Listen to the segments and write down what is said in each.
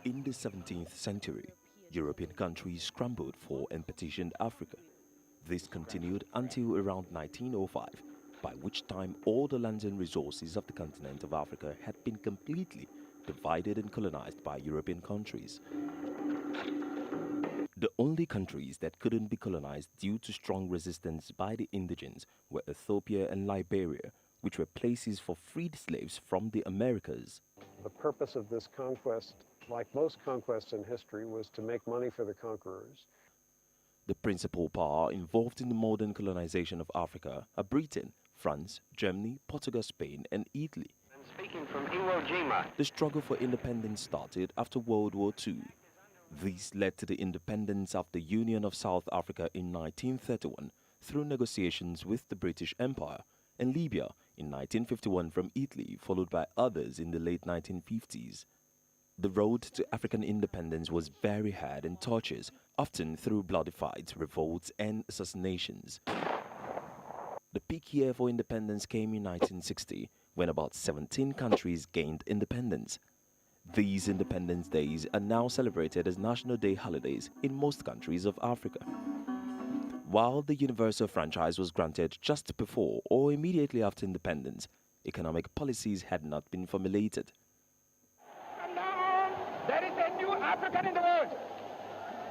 In the 17th century, European countries scrambled for and petitioned Africa. This continued until around 1905, by which time all the lands and resources of the continent of Africa had been completely divided and colonized by European countries. The only countries that couldn't be colonized due to strong resistance by the indigents were Ethiopia and Liberia, which were places for freed slaves from the Americas. The purpose of this conquest, like most conquests in history, was to make money for the conquerors. The principal power involved in the modern colonization of Africa are Britain, France, Germany, Portugal, Spain, and Italy. I'm speaking from Iwo Jima. The struggle for independence started after World War II. This led to the independence of the Union of South Africa in 1931 through negotiations with the British Empire, and Libya in 1951 from Italy, followed by others in the late 1950s. The road to African independence was very hard and tortuous, often through bloody fights, revolts, and assassinations. The peak year for independence came in 1960, when about 17 countries gained independence. These Independence Days are now celebrated as National Day holidays in most countries of Africa. While the universal franchise was granted just before or immediately after independence, economic policies had not been formulated. And now there is a new African in the world.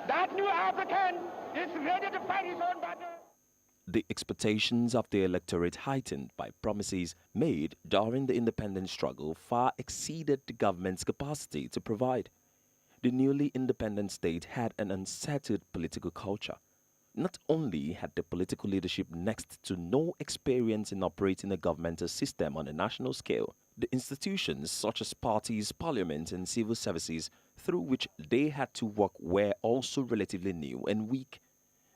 That new African is ready to fight his own battle. The expectations of the electorate, heightened by promises made during the independence struggle, far exceeded the government's capacity to provide. The newly independent state had an unsettled political culture. Not only had the political leadership next to no experience in operating a governmental system on a national scale, the institutions such as parties, parliament, and civil services through which they had to work were also relatively new and weak,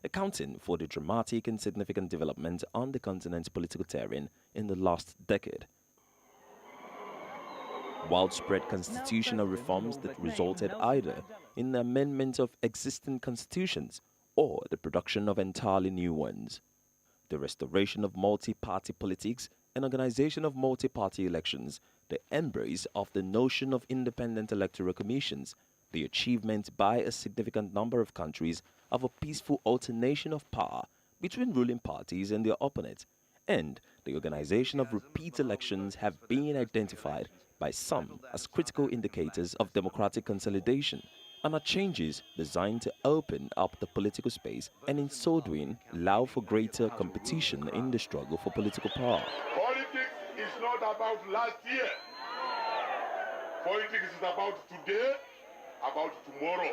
accounting for the dramatic and significant development on the continent's political terrain in the last decade. Widespread constitutional reforms that resulted either in the amendment of existing constitutions or the production of entirely new ones. The restoration of multi-party politics and organization of multi-party elections, the embrace of the notion of independent electoral commissions, the achievement by a significant number of countries of a peaceful alternation of power between ruling parties and their opponents, and the organization of repeat elections have been identified by some as critical indicators of democratic consolidation and are changes designed to open up the political space and in so doing allow for greater competition in the struggle for political power. Politics is not about last year. Politics is about today, about tomorrow.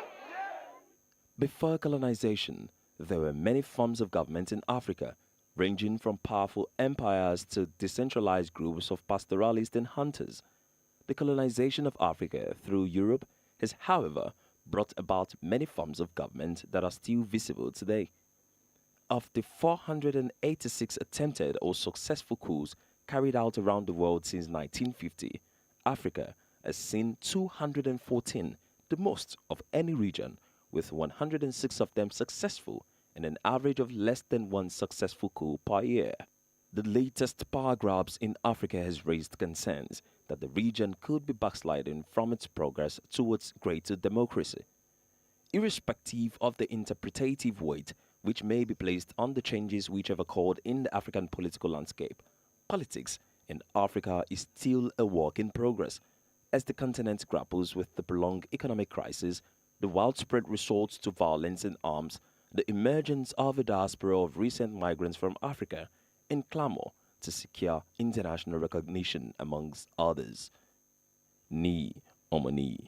Before colonization, there were many forms of government in Africa, ranging from powerful empires to decentralized groups of pastoralists and hunters. The colonization of Africa through Europe has, however, brought about many forms of government that are still visible today. Of the 486 attempted or successful coups carried out around the world since 1950, Africa has seen 214, the most of any region, with 106 of them successful and an average of less than one successful coup per year. The latest power grabs in Africa has raised concerns that the region could be backsliding from its progress towards greater democracy. Irrespective of the interpretative weight which may be placed on the changes which have occurred in the African political landscape, politics in Africa is still a work in progress. As the continent grapples with the prolonged economic crisis, the widespread resorts to violence and arms, the emergence of a diaspora of recent migrants from Africa, and clamor to secure international recognition amongst others. Ni Omani.